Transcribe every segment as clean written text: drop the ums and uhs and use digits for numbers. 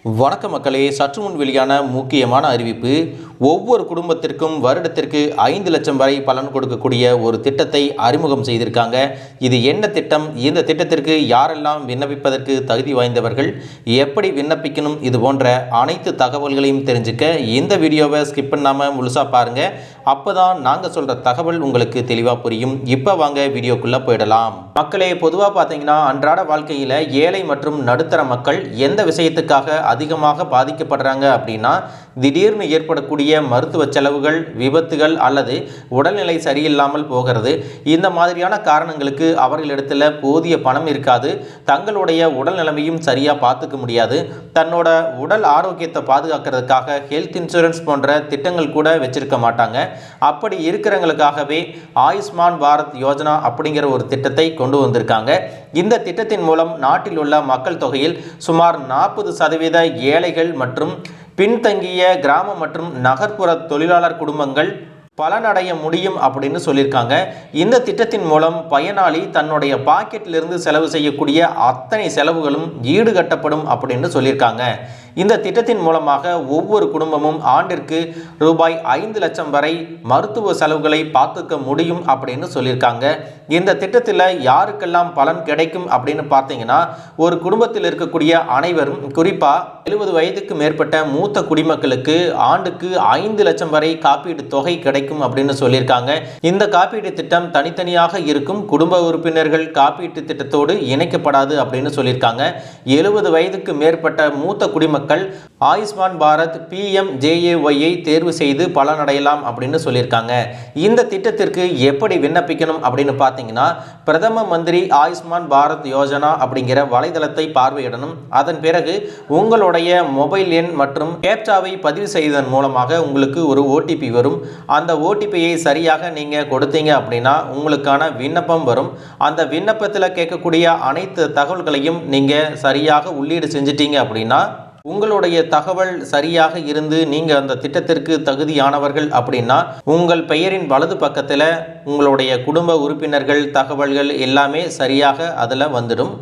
வணக்க மக்களே, சற்று முன் வெளியான முக்கியமான அறிவிப்பு. ஒவ்வொரு குடும்பத்திற்கும் வருடத்திற்கு 5 லட்சம் வரை பலன் கொடுக்கக்கூடிய ஒரு திட்டத்தை அறிமுகம் செய்திருக்காங்க. இது என்ன திட்டம்? இந்த திட்டத்திற்கு யாரெல்லாம் விண்ணப்பிப்பதற்கு தகுதி வாய்ந்தவர்கள், எப்படி விண்ணப்பிக்கணும், இது போன்ற அனைத்து தகவல்களையும் தெரிஞ்சுக்க இந்த வீடியோவை ஸ்கிப் பண்ணாமல் முழுசாக பாருங்கள். அப்போ தான் நாங்கள் சொல்கிற தகவல் உங்களுக்கு தெளிவாக புரியும். இப்போ வாங்க வீடியோக்குள்ளே போயிடலாம். மக்களே, பொதுவாக பார்த்தீங்கன்னா அன்றாட வாழ்க்கையில் ஏழை மற்றும் நடுத்தர மக்கள் எந்த விஷயத்துக்காக அதிகமாக பாதிக்கப்படுறாங்க அப்படின்னா, திடீர்னு ஏற்படக்கூடிய மருத்துவ செலவுகள், விபத்துகள் அல்லது உடல்நிலை சரியில்லாமல் போகிறது. இந்த மாதிரியான காரணங்களுக்கு அவர்களிடத்தில் போதிய பணம் இருக்காது. தங்களுடைய உடல் நிலைமையும் சரியாக பார்த்துக்க முடியாது. தன்னோட உடல் ஆரோக்கியத்தை பாதுகாக்கிறதுக்காக ஹெல்த் இன்சூரன்ஸ் போன்ற திட்டங்கள் கூட வச்சிருக்க மாட்டாங்க. அப்படி இருக்கிறவங்களுக்காகவே ஆயுஷ்மான் பாரத் யோஜனா அப்படிங்கிற ஒரு திட்டத்தை கொண்டு வந்திருக்காங்க. இந்த திட்டத்தின் மூலம் நாட்டில் உள்ள மக்கள் தொகையில் சுமார் 40% ஏழைகள் மற்றும் பின்தங்கிய கிராம மற்றும் நகர்ப்புற தொழிலாளர் குடும்பங்கள் பலனடைய முடியும் அப்படின்னு சொல்லியிருக்காங்க. இந்த திட்டத்தின் மூலம் பயனாளி தன்னுடைய பாக்கெட்டிலிருந்து செலவு செய்யக்கூடிய அத்தனை செலவுகளும் ஈடுகட்டப்படும் அப்படின்னு சொல்லியிருக்காங்க. இந்த திட்டத்தின் மூலமாக ஒவ்வொரு குடும்பமும் ஆண்டிற்கு ரூபாய் 5 லட்சம் வரை மருத்துவ செலவுகளை பார்த்துக்க முடியும் அப்படின்னு சொல்லியிருக்காங்க. இந்த திட்டத்தில் யாருக்கெல்லாம் பலன் கிடைக்கும் அப்படின்னு பார்த்தீங்கன்னா, ஒரு குடும்பத்தில் இருக்கக்கூடிய அனைவரும், குறிப்பாக 70 வயதுக்கு மேற்பட்ட மூத்த குடிமக்களுக்கு ஆண்டுக்கு 5 லட்சம் வரை காப்பீடு தொகை கிடைக்கும் அப்படின்னு சொல்லியிருக்காங்க. இந்த காப்பீடு திட்டம் தனித்தனியாக இருக்கும். குடும்ப உறுப்பினர்கள் காப்பீட்டு திட்டத்தோடு இணைக்கப்படாது அப்படின்னு சொல்லியிருக்காங்க. 70 வயதுக்கு மேற்பட்ட மூத்த குடிமக்கள் ஆயுஷ்மான் பாரத் PMJAY தேர்வு செய்து பலனடையலாம் அப்படின்னு சொல்லியிருக்காங்க. இந்த திட்டத்திற்கு எப்படி விண்ணப்பிக்கணும் அப்படின்னு பார்த்தீங்கன்னா, பிரதம மந்திரி ஆயுஷ்மான் பாரத் யோஜனா அப்படிங்கிற வலைதளத்தை பார்வையிடணும். அதன் பிறகு உங்களுடைய மொபைல் எண் மற்றும் கேப்சாவை பதிவு செய்வதன் மூலமாக உங்களுக்கு ஒரு OTP வரும். அந்த OTPயை சரியாக நீங்கள் கொடுத்தீங்க அப்படின்னா உங்களுக்கான விண்ணப்பம் வரும். அந்த விண்ணப்பத்தில் கேட்கக்கூடிய அனைத்து தகவல்களையும் நீங்கள் சரியாக உள்ளீடு செஞ்சிட்டீங்க அப்படின்னா, உங்களுடைய தகவல் சரியாக இருந்து நீங்கள் அந்த திட்டத்திற்கு தகுதியானவர்கள் அப்படின்னா, உங்கள் பெயரின் வலது பக்கத்தில் உங்களுடைய குடும்ப உறுப்பினர்கள் தகவல்கள் எல்லாமே சரியாக அதில் வந்துடும்.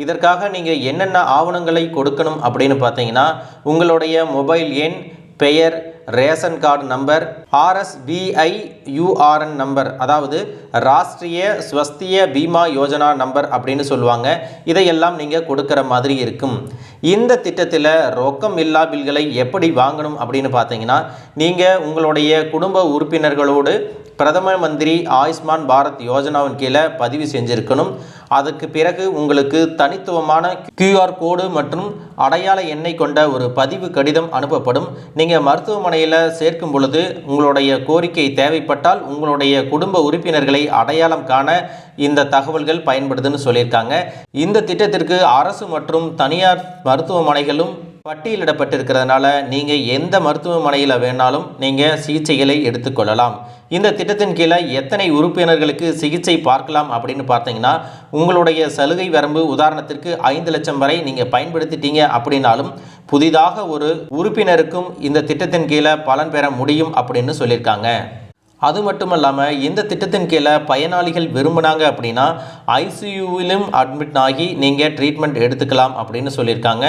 இதற்காக நீங்கள் என்னென்ன ஆவணங்களை கொடுக்கணும் அப்படின்னு பார்த்தீங்கன்னா, உங்களுடைய மொபைல் எண், பெயர், ration card number, RSBIURN number, அதாவது ராஷ்ட்ரிய ஸ்வஸ்திய பீமா யோஜனா நம்பர் அப்படின்னு சொல்லுவாங்க. இதையெல்லாம் நீங்கள் கொடுக்குற மாதிரி இருக்கும். இந்த திட்டத்தில் ரொக்கம் இல்லா பில்களை எப்படி வாங்கணும் அப்படின்னு பார்த்தீங்கன்னா, நீங்கள் உங்களுடைய குடும்ப உறுப்பினர்களோடு பிரதம மந்திரி ஆயுஷ்மான் பாரத் யோஜனாவின் கீழே பதிவு செஞ்சுருக்கணும். அதுக்கு பிறகு உங்களுக்கு தனித்துவமான QR கோடு மற்றும் அடையாள எண்ணை கொண்ட ஒரு பதிவு கடிதம் அனுப்பப்படும். நீங்கள் மருத்துவமனையில் சேர்க்கும் பொழுது உங்களுடைய கோரிக்கை தேவைப்பட்டால் உங்களுடைய குடும்ப உறுப்பினர்களை அடையாளம் காண இந்த தகவல்கள் பயன்படுதுன்னு சொல்லியிருக்காங்க. இந்த திட்டத்திற்கு அரசு மற்றும் தனியார் மருத்துவமனைகளும் பட்டியலிடப்பட்டிருக்கிறதுனால நீங்கள் எந்த மருத்துவமனையில் வேணாலும் நீங்கள் சிகிச்சைகளை எடுத்துக்கொள்ளலாம். இந்த திட்டத்தின் கீழே எத்தனை உறுப்பினர்களுக்கு சிகிச்சை பார்க்கலாம் அப்படின்னு பார்த்தீங்கன்னா, உங்களுடைய சலுகை வரம்பு உதாரணத்திற்கு 5 லட்சம் வரை நீங்கள் பயன்படுத்திட்டீங்க அப்படின்னாலும் புதிதாக ஒரு உறுப்பினருக்கும் இந்த திட்டத்தின் கீழே பலன் பெற முடியும் அப்படின்னு சொல்லியிருக்காங்க. அது மட்டும் இல்லாமல் இந்த திட்டத்தின் கீழே பயனாளிகள் விரும்பினாங்க அப்படின்னா ICUவிலும் அட்மிட் ஆகி நீங்கள் ட்ரீட்மெண்ட் எடுத்துக்கலாம் அப்படின்னு சொல்லியிருக்காங்க.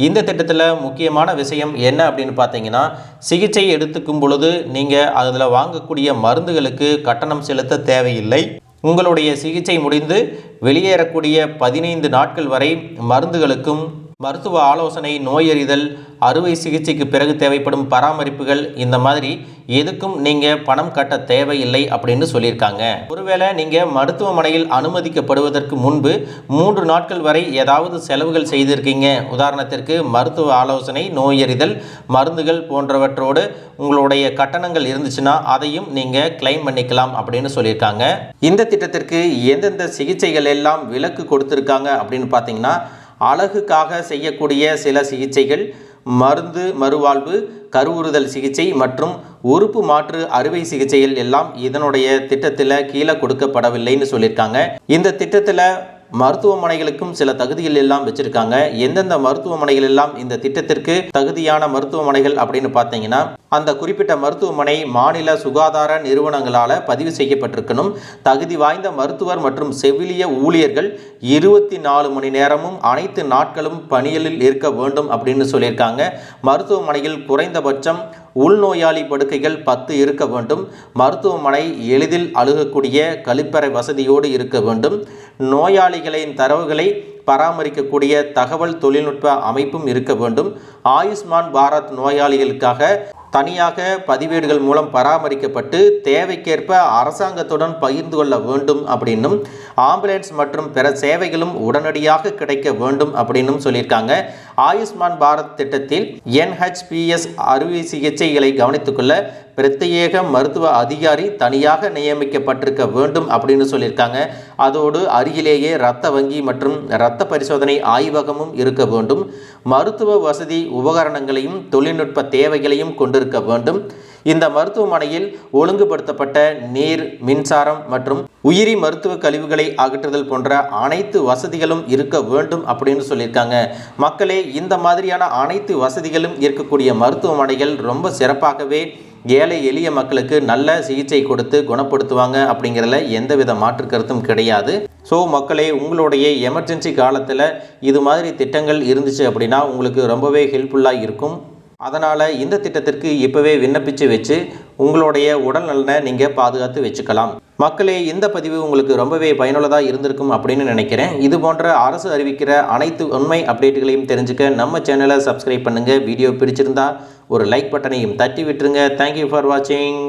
இந்த திட்டத்தில் முக்கியமான விஷயம் என்ன அப்படின்னு பார்த்தீங்கன்னா, சிகிச்சை எடுத்துக்கும் பொழுது நீங்கள் அதில் வாங்கக்கூடிய மருந்துகளுக்கு கட்டணம் செலுத்த தேவையில்லை. உங்களுடைய சிகிச்சை முடிந்து வெளியேறக்கூடிய 15 நாட்கள் வரை மருந்துகளுக்கும் மருத்துவ ஆலோசனை, நோயறிதல், அறுவை சிகிச்சைக்கு பிறகு தேவைப்படும் பராமரிப்புகள், இந்த மாதிரி எதுக்கும் நீங்கள் பணம் கட்ட தேவையில்லை அப்படின்னு சொல்லியிருக்காங்க. ஒருவேளை நீங்கள் மருத்துவமனையில் அனுமதிக்கப்படுவதற்கு முன்பு 3 நாட்கள் வரை ஏதாவது செலவுகள் செய்திருக்கீங்க, உதாரணத்திற்கு மருத்துவ ஆலோசனை, நோயறிதல், மருந்துகள் போன்றவற்றோடு உங்களுடைய கட்டணங்கள் இருந்துச்சுன்னா அதையும் நீங்கள் கிளைம் பண்ணிக்கலாம் அப்படின்னு சொல்லியிருக்காங்க. இந்த திட்டத்திற்கு எந்தெந்த சிகிச்சைகள் எல்லாம் விலக்கு கொடுத்துருக்காங்க அப்படின்னு பார்த்தீங்கன்னா, அழகுக்காக செய்யக்கூடிய சில சிகிச்சைகள், மருந்து மறுவாழ்வு, கருவுறுதல் சிகிச்சை மற்றும் உறுப்பு மாற்று அறுவை சிகிச்சைகள் எல்லாம் இதனுடைய திட்டத்தில் கீழே கொடுக்கப்படவில்லைன்னு சொல்லியிருக்காங்க. இந்த திட்டத்தில் மருத்துவமனைகளுக்கும் சில தகுதிகள் எல்லாம் வச்சிருக்காங்க. எந்தெந்த மருத்துவமனைகள் எல்லாம் இந்த திட்டத்திற்கு தகுதியான மருத்துவமனைகள் அப்படின்னு பார்த்தீங்கன்னா, அந்த குறிப்பிட்ட மருத்துவமனை மாநில சுகாதார நிறுவனங்களால் பதிவு செய்யப்பட்டிருக்கணும். தகுதி வாய்ந்த மருத்துவர் மற்றும் செவிலிய ஊழியர்கள் 24 மணி நேரமும் அனைத்து நாட்களும் பணியில் இருக்க வேண்டும் அப்படின்னு சொல்லியிருக்காங்க. மருத்துவமனையில் குறைந்தபட்சம் உள்நோயாளி படுக்கைகள் 10 இருக்க வேண்டும். மருத்துவமனை எளிதில் அணுகக்கூடிய கழிப்பறை வசதியோடு இருக்க வேண்டும். நோயாளிகளின் தரவுகளை பராமரிக்கக்கூடிய தகவல் தொழில்நுட்ப அமைப்பும் இருக்க வேண்டும். ஆயுஷ்மான் பாரத் நோயாளிகளுக்காக தனியாக பதிவேடுகள் மூலம் பராமரிக்கப்பட்டு தேவைக்கேற்ப அரசாங்கத்துடன் பகிர்ந்து கொள்ள வேண்டும் அப்படின்னும், ஆம்புலன்ஸ் மற்றும் பிற சேவைகளும் உடனடியாக கிடைக்க வேண்டும் அப்படின்னும் சொல்லியிருக்காங்க. ஆயுஷ்மான் பாரத் திட்டத்தில் NHPS அறுவை சிகிச்சைகளை கவனித்துக்கொள்ள பிரத்யேக மருத்துவ அதிகாரி தனியாக நியமிக்கப்பட்டிருக்க வேண்டும் அப்படின்னு சொல்லியிருக்காங்க. அதோடு அருகிலேயே இரத்த வங்கி மற்றும் இரத்த பரிசோதனை ஆய்வகமும் இருக்க வேண்டும். மருத்துவ வசதி உபகரணங்களையும் தொழில்நுட்ப தேவைகளையும் கொண்டிருக்க வேண்டும். இந்த மருத்துவமனையில் ஒழுங்குபடுத்தப்பட்ட நீர், மின்சாரம் மற்றும் உயிரி மருத்துவ கழிவுகளை அகற்றுதல் போன்ற அனைத்து வசதிகளும் இருக்க வேண்டும் அப்படின்னு சொல்லியிருக்காங்க. மக்களே, இந்த மாதிரியான அனைத்து வசதிகளும் இருக்கக்கூடிய மருத்துவமனைகள் ரொம்ப சிறப்பாகவே ஏழை எளிய மக்களுக்கு நல்ல சிகிச்சை கொடுத்து குணப்படுத்துவாங்க அப்படிங்கிறதுல எந்தவித மாற்று கருத்தும் கிடையாது. ஸோ மக்களே, உங்களுடைய எமர்ஜென்சி காலத்தில் இது மாதிரி திட்டங்கள் இருந்துச்சு அப்படின்னா உங்களுக்கு ரொம்பவே ஹெல்ப்ஃபுல்லாக இருக்கும். அதனால் இந்த திட்டத்திற்கு இப்போவே விண்ணப்பித்து வச்சு உங்களுடைய உடல் நலனை நீங்கள் பாதுகாத்து வச்சுக்கலாம். மக்களே, இந்த பதிவு உங்களுக்கு ரொம்பவே பயனுள்ளதாக இருந்திருக்கும் அப்படின்னு நினைக்கிறேன். இது போன்ற அரசு அறிவிக்கிற அனைத்து உண்மை அப்டேட்டுகளையும் தெரிஞ்சுக்க நம்ம சேனலை சப்ஸ்கிரைப் பண்ணுங்கள். வீடியோ பிடிச்சிருந்தா ஒரு லைக் பட்டனையும் தட்டி விட்டுருங்க. தேங்க்யூ ஃபார் வாட்சிங்.